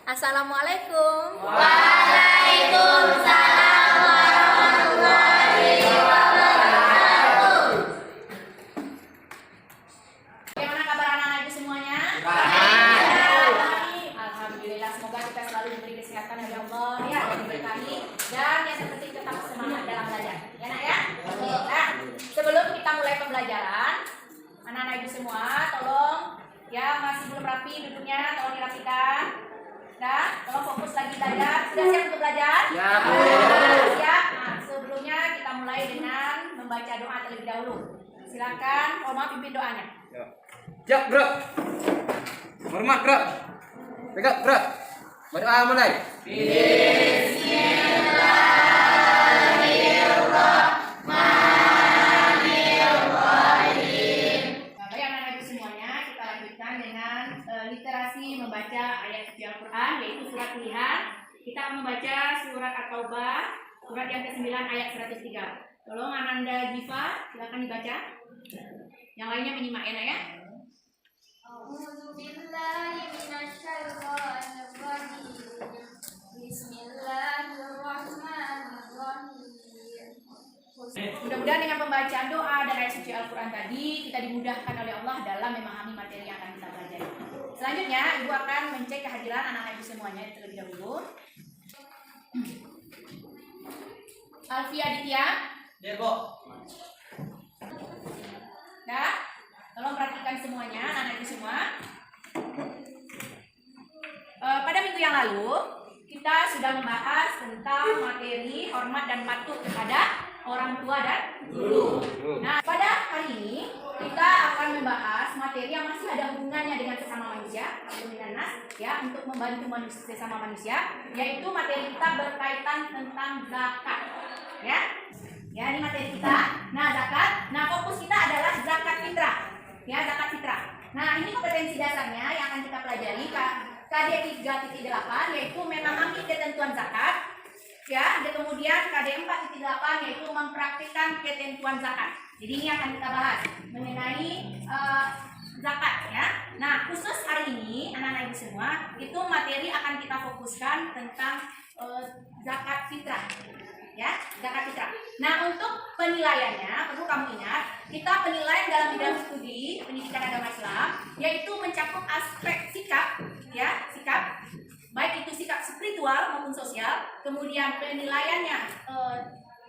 Assalamualaikum. Waalaikumsalam warahmatullahi wabarakatuh. Bagaimana kabar anak-anak ibu semuanya? Baik. Alhamdulillah, semoga kita selalu diberi kesehatan oleh Allah ya, dan diberkahi, dan yang terpenting tetap semangat dalam belajar. Ya nak ya? Nah, sebelum kita mulai pembelajaran, anak-anak ibu semua, tolong ya, masih belum rapi duduknya, tolong dirapikan. Nah, tolong fokus lagi belajar. Sudah siap untuk belajar? Siap. Siap. Nah, sebelumnya kita mulai dengan membaca doa terlebih dahulu. Silakan, Oma pimpin doanya. Siap, bro. Hormat, bro. Tegak, bro. Berdoa mulai. Baik anak-anak ibu semuanya, kita lanjutkan dengan literasi membaca ayat suci Al-Quran, yaitu surat pilihan. Kita akan membaca surat At-Taubah, surat yang ke-9 ayat 103. Tolong Ananda Jiva, silakan dibaca. Yang lainnya menyimak ya nak ya. Mudah-mudahan dengan pembacaan doa dan ayat suci Al-Quran tadi, kita dimudahkan oleh Allah dalam memahami materi yang akan kita pelajari. Selanjutnya, Ibu akan mencek kehadiran anak-anak Ibu semuanya terlebih dahulu. Alfi Aditya. Ya, Bu. Nah, tolong perhatikan semuanya, anak-anak Ibu semua. Pada minggu yang lalu, kita sudah membahas tentang materi hormat dan patuh kepada orang tua dan guru. Nah, pada hari ini kita akan membahas materi yang masih ada hubungannya dengan sesama manusia, ya, untuk membantu sesama manusia, yaitu materi kita berkaitan tentang zakat. Ya, ini materi kita. Nah, zakat. Nah, fokus kita adalah zakat fitrah. Ya, zakat fitrah. Nah, ini kompetensi dasarnya yang akan kita pelajari KD 3.8, yaitu memahami ketentuan zakat. Ya, dan kemudian KD 4.8 yaitu mempraktikkan ketentuan zakat. Jadi ini akan kita bahas mengenai zakat ya. Nah, khusus hari ini anak-anak ibu semua, itu materi akan kita fokuskan tentang zakat fitrah. Ya, zakat fitrah. Nah, untuk penilaiannya perlu kamu ingat, kita penilaian dalam bidang studi pendidikan agama Islam yaitu mencakup aspek sikap, ya, sikap baik itu sikap spiritual maupun sosial, kemudian penilaiannya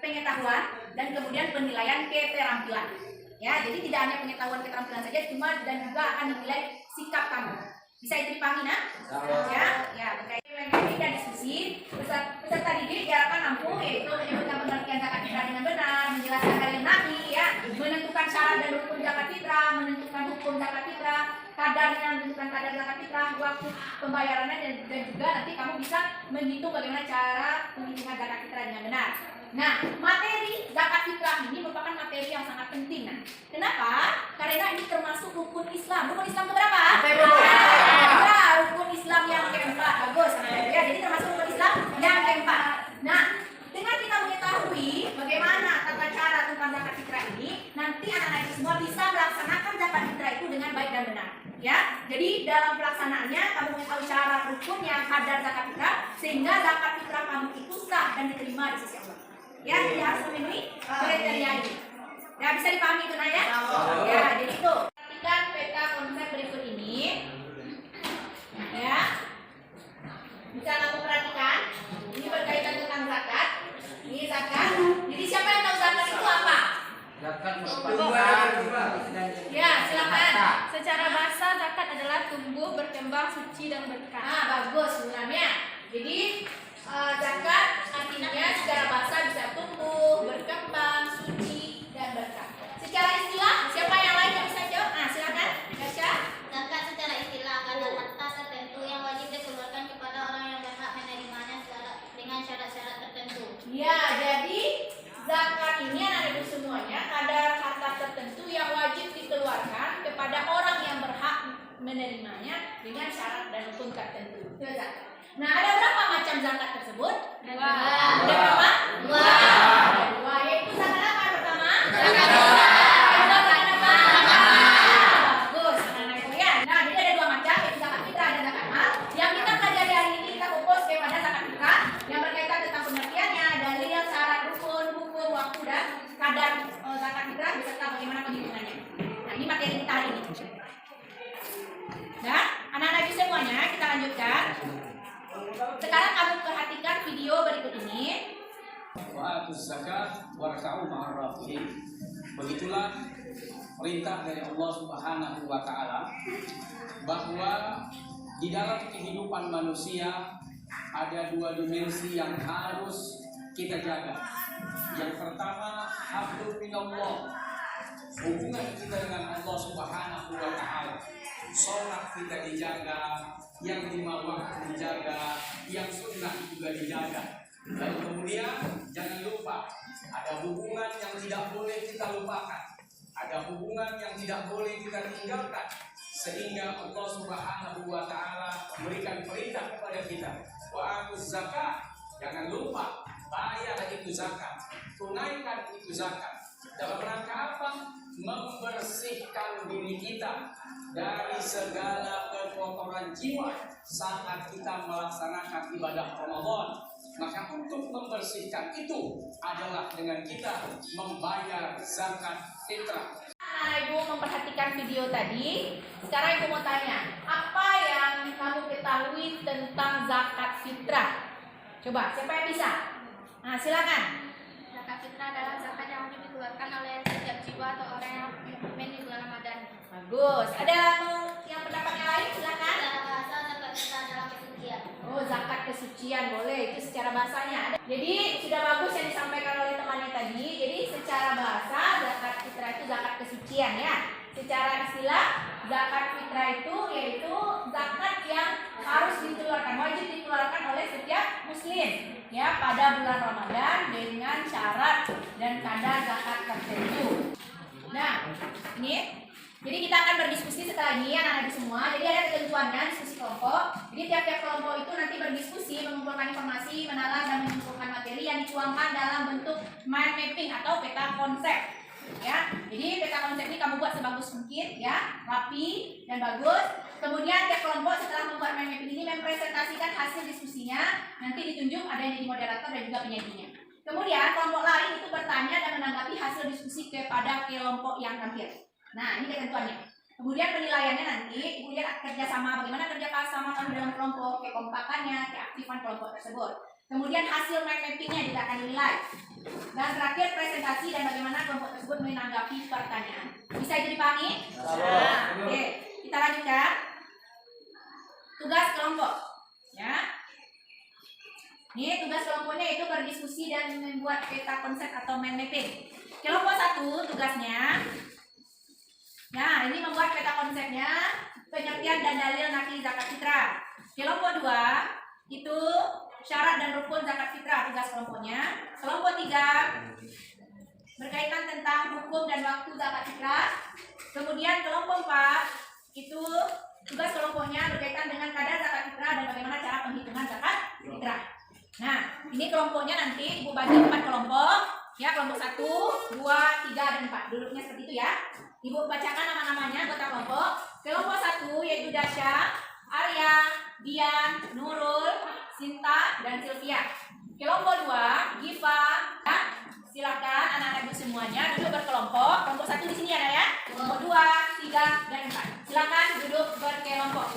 pengetahuan, dan kemudian penilaian keterampilan. Ya, jadi tidak hanya pengetahuan keterampilan saja, cuma dan juga akan dinilai sikap kamu. Bisa itu dipahami, nak? Ya, terkait dengan dan diskusi, peserta didik diharapkan mampu yaitu menyebutkan pengertian zakat fitrah dengan benar, menjelaskan kalimat Nabi, ya, menentukan syarat dan rukun zakat fitrah, menentukan hukum zakat fitrah, kadarnya, menentukan kadar zakat fitrah, waktu pembayarannya, dan juga nanti kamu bisa menghitung bagaimana cara penghitungan zakat fitrah dengan benar. Nah, materi zakat fitrah ini merupakan materi yang sangat penting. Nah, kenapa? Karena ini termasuk rukun Islam. Rukun Islam keberapa? Ya, rukun Islam yang keempat. Bagus, ya. Jadi termasuk rukun Islam yang keempat. Nah, dengan kita mengetahui bagaimana tata cara tentang zakat fitrah ini, nanti anak-anak itu semua bisa melaksanakan zakat fitrah itu dengan baik dan benar. Ya, jadi dalam pelaksanaannya kamu mengetahui cara rukunnya, kadar zakat fitrah, sehingga zakat fitrah kamu itu sah dan diterima di sisi Allah. Ya, dia harus memenuhi kriteria ini. Ya, bisa dipahami itu, ya? Ya, jadi itu. Perhatikan peta konsep berikut ini. Ya, bisa kamu perhatikan. Ini berkaitan tentang zakat. Ini zakat. Jadi siapa yang tahu zakat itu apa? Zakat Ya, silakan. Secara bahasa zakat adalah tumbuh, berkembang, suci dan berkah. Nah, bagus sebenarnya. Jadi zakat artinya secara bahasa bisa tumbuh, berkembang, suci dan berkah. Secara istilah, siapa yang lain yang bisa jawab? Nah, silakan. Gasha. Zakat secara istilah adalah harta tertentu yang wajib dikeluarkan kepada orang yang berhak menerimanya dengan syarat-syarat tertentu. Ya, jadi zakat ini anak ibu semuanya kadar harta tertentu yang wajib dikeluarkan kepada orang yang berhak menerimanya dengan syarat dan rukun tertentu. Itu zakat. Nah, ada berapa macam zakat tersebut? Dua. Ada berapa? Dua. Ada dua, yaitu zakat apa yang pertama? Zakat fitrah. Kedua, zakat apa? Zakat mal. Bagus, anak-anak ibu ya. Nah, jadi ada dua macam, yaitu zakat fitrah dan zakat mal. lanjutkan. Sekarang kamu perhatikan video berikut ini. Wa atuz zakat warka'u ma'ar rafi'in. Begitulah perintah dari Allah Subhanahu wa taala bahwa di dalam kehidupan manusia ada dua dimensi yang harus kita jaga. Yang pertama, hablum minallah, hubungan kita dengan Allah Subhanahu wa taala. Salat kita dijaga, yang 5 waktu dijaga, yang sunnah juga dijaga. Dan kemudian jangan lupa ada hubungan yang tidak boleh kita lupakan, ada hubungan yang tidak boleh kita tinggalkan, sehingga Allah Subhanahu wa taala memberikan perintah kepada kita, wa atuz zakat, jangan lupa bayar itu zakat, tunaikan itu zakat. Dalam rangka apa? Membersihkan diri kita dari segala kekotoran jiwa saat kita melaksanakan ibadah Ramadan. Maka untuk membersihkan itu adalah dengan kita membayar zakat fitrah. Anak ibu memperhatikan video tadi. Sekarang ibu mau tanya, apa yang kamu ketahui tentang zakat fitrah? Coba, siapa yang bisa? Nah, silakan. Zakat fitrah adalah zakat yang wajib dikeluarkan oleh setiap jiwa atau orang yang mukmin di bulan Ramadan. Bagus. Ada yang pendapatnya lain? Silakan. Secara bahasa zakat fitrah adalah kesucian. Oh, zakat kesucian boleh. Itu secara bahasanya. Jadi sudah bagus yang disampaikan oleh temannya tadi. Jadi secara bahasa zakat fitrah itu zakat kesucian ya. Secara istilah zakat fitrah itu yaitu zakat yang harus dikeluarkan, wajib dikeluarkan oleh setiap muslim ya pada bulan Ramadan dengan syarat dan kadar zakat tertentu. Nah, ini jadi kita akan berdiskusi setelah ini anak-anak semua. Jadi ada ketentuannya diskusi kelompok. Jadi tiap-tiap kelompok itu nanti berdiskusi, mengumpulkan informasi, menalar dan mengumpulkan materi yang dituangkan dalam bentuk mind mapping atau peta konsep. Ya, jadi peta konsep ini kamu buat sebagus mungkin, ya, rapi dan bagus. Kemudian tiap kelompok setelah membuat mind mapping ini mempresentasikan hasil diskusinya. Nanti ditunjuk ada yang jadi moderator dan juga penyajinya. Kemudian kelompok lain itu bertanya dan menanggapi hasil diskusi kepada kelompok yang terakhir. Nah, ini ketentuannya. Kemudian penilaiannya nanti, kemudian kerjasama, bagaimana kerjasama kamu dalam kelompok, kekompakannya, keaktifan kelompok tersebut. Kemudian hasil mind mappingnya juga akan dinilai. Dan terakhir presentasi dan bagaimana kelompok tersebut menanggapi pertanyaan. Bisa dipahami? Nah, oke. Kita lanjutkan. Tugas kelompok. Ya. Ini tugas kelompoknya itu berdiskusi dan membuat peta konsep atau mind mapping. Kelompok 1 tugasnya, nah ini membuat peta konsepnya, pengertian dan dalil nakli zakat fitrah. Kelompok 2 itu syarat dan rukun zakat fitrah, tugas kelompoknya. Kelompok 3 berkaitan tentang hukum dan waktu zakat fitrah. Kemudian kelompok 4 itu tugas kelompoknya berkaitan dengan kadar zakat fitrah dan bagaimana cara penghitungan zakat fitrah. Nah, ini kelompoknya nanti ibu bagi 4 kelompok, ya, kelompok 1, 2, 3, dan 4. Duduknya seperti itu ya. Ibu bacakan nama-namanya anggota kelompok. Kelompok 1 yaitu Dasya, Arya, Dian, Nurul, Sinta, dan Sylvia. Kelompok 2, Giva. Ya, silakan anak-anak ibu semuanya duduk berkelompok. Kelompok 1 di sini ada ya. Kelompok 2, 3, dan 4. Silakan duduk berkelompok.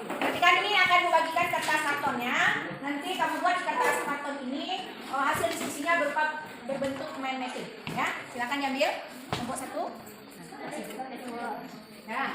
Ketika ini akan membagikan kertas kartonnya. Nanti kamu buat di kertas karton ini hasil diskusinya berupa berbentuk mind mapping. Ya, silakan diambil. Kelompok 1. Ya.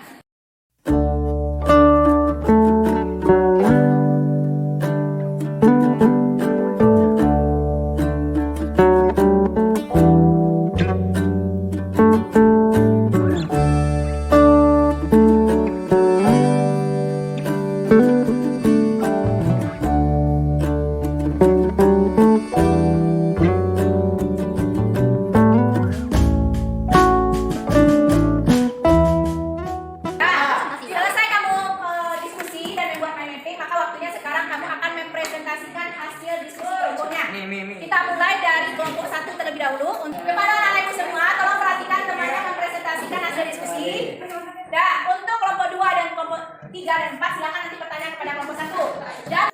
Kita mulai dari kelompok 1 terlebih dahulu. Kepada anak-anak ibu semua, tolong perhatikan temannya mempresentasikan hasil diskusi. Dan untuk kelompok 2 dan kelompok 3 dan 4 silakan nanti pertanyaan kepada kelompok 1. Dan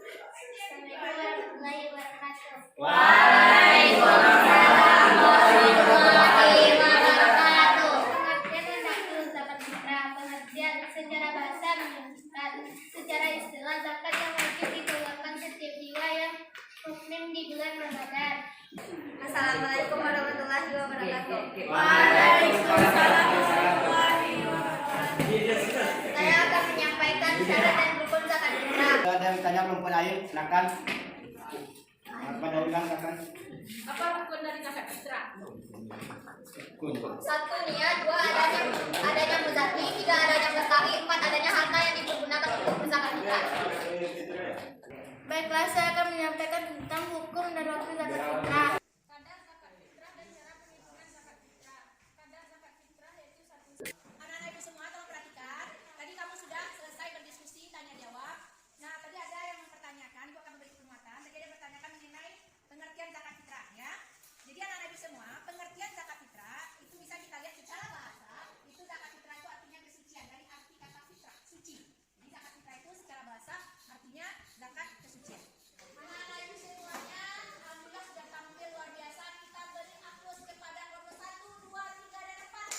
Waalaikumsalam warahmatullahi wabarakatuh. Pengertian dan nakul zakat fitrah. Pengertian secara bahasa menunjukkan secara istilah zakat yang wajib dikeluarkan setiap jiwa yang mukmin di bulan Ramadan. Assalamualaikum warahmatullahi wabarakatuh. Waalaikumsalam warahmatullahi wabarakatuh. Saya akan menyampaikan syarat dan rukun zakat fitrah. Ada yang tanya perempuan lain, silakan. Apa dari kan silakan. Apa rukun dari zakat fitrah? 1. Niat, 2. adanya muzaki, 3. adanya mustahil, 4. adanya harta yang dipergunakan untuk berzakat fitrah. Baiklah, saya akan menyampaikan tentang hukum dan waktu zakat fitrah. Kadar zakat fitrah dan cara penghitungan zakat fitrah. Kadar zakat fitrah yaitu 1. Anak-anak ibu semua tolong perhatikan. Tadi kamu sudah selesai berdiskusi, tanya jawab. Nah, tadi ada yang mempertanyakan, ibu akan memberi penguatan. Tadi ada bertanyakan mengenai pengertian zakat fitrah ya. Jadi anak-anak ibu semua, pengertian zakat fitrah itu bisa kita lihat secara bahasa. Itu zakat fitrah itu artinya kesucian, dari arti kata fitrah, suci. Jadi zakat fitrah itu secara bahasa artinya zakat kesucian. Anak-anak ibu semuanya, alhamdulillah sudah tampil luar biasa. Kita beri aplaus kepada kelompok 1, 2, 3, dan 4.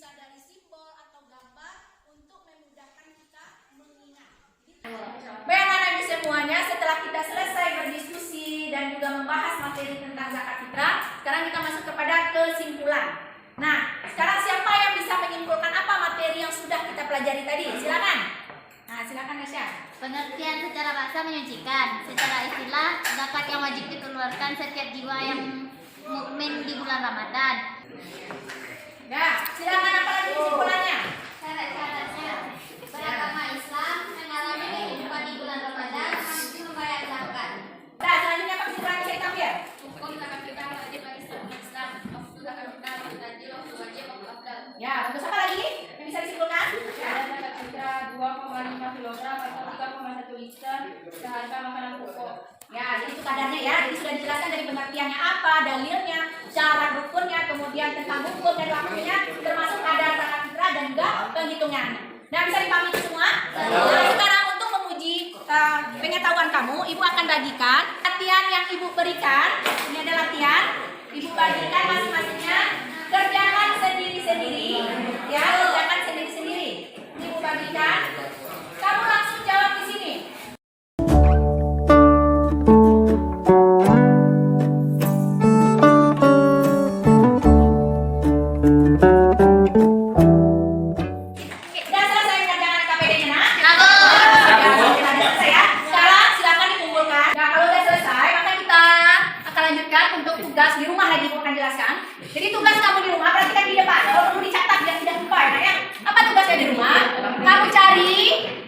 Dari simbol atau gambar untuk memudahkan kita mengingat. Baik anak-anak ibu semuanya, setelah kita selesai berdiskusi dan juga membahas materi tentang zakat fitrah, sekarang kita masuk kepada kesimpulan. Nah, sekarang siapa yang bisa menyimpulkan apa materi yang sudah kita pelajari tadi? Silakan. Nah, silakan Nasya. Pengertian secara bahasa menyucikan. Secara istilah, zakat yang wajib dikeluarkan setiap jiwa yang mukmin di bulan Ramadan. Ya, silakan apa lagi kesimpulannya? Syarat-syaratnya beragama Islam, mengalami kehidupan di bulan Ramadan, mampu membayar zakat. Nah, selanjutnya apa kesimpulan yang saya ambil? Hukum zakat fitrah wajib bagi setiap Islam. Waktu zakat fitrah waktu tajil, waktu wajib, waktu afdal. Ya, terus apa lagi yang bisa disimpulkan? Ada zakat fitrah 2,5 kg atau 3,1 liter seharga makanan pokok. Ya, jadi itu kadarnya ya. Jadi sudah dijelaskan dari pengertiannya apa, dalilnya, syarat rukunnya, kemudian tentang hukum dan waktunya, termasuk kadar zakat fitrah dan juga penghitungannya. Nah, bisa dipahami itu semua? Nah, sekarang untuk menguji pengetahuan kamu, ibu akan bagikan latihan yang ibu berikan. Ini ada latihan. Ibu bagikan masing-masingnya. Kerjakan sendiri-sendiri. Ya, kerjakan sendiri-sendiri. Ibu bagikan. Kamu langsung jawab di sini. Sudah selesai kerjaan KPD-nya, nak? Sudah selesai ya. Sekarang silakan dikumpulkan. Nah, kalau sudah selesai, maka kita akan lanjutkan untuk tugas di rumah lagi, ibu akan jelaskan. Jadi tugas kamu di rumah, perhatikan di depan. Kalau perlu dicatat biar tidak lupa ya, nak, ya. Apa tugasnya di rumah? Kamu cari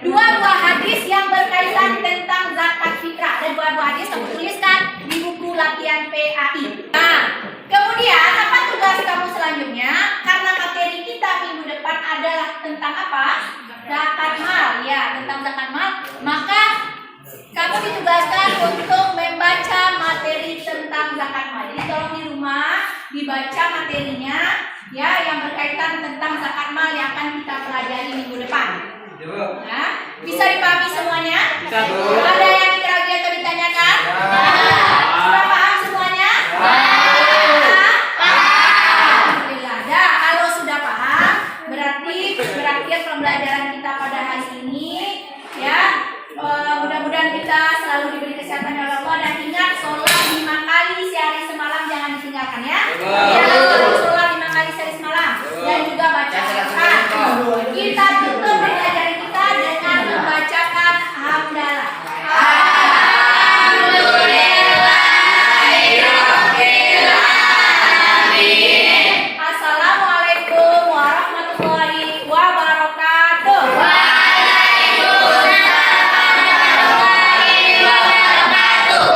dua buah hadis yang berkaitan tentang zakat fitrah. Dan dua buah hadis kamu tuliskan di buku latihan PAI. Nah, kemudian apa tugas kamu selanjutnya? Karena materi kita minggu depan adalah tentang apa? Zakat mal, ya, tentang zakat mal. Maka kamu ditugaskan untuk membaca materi tentang zakat mal. Jadi tolong di rumah dibaca materinya, ya, yang berkaitan tentang zakat mal yang akan kita pelajari minggu depan. Nah, bisa dipahami semuanya? Ada yang diragukan atau ditanyakan? Sudah paham semuanya? Alhamdulillah. Nah, kalau sudah paham, berarti berakhir pembelajaran kita pada hari ini. Ya, mudah-mudahan kita selalu diberi kesehatan oleh Allah dan ingat sholat 5 kali sehari semalam jangan ditinggalkan ya.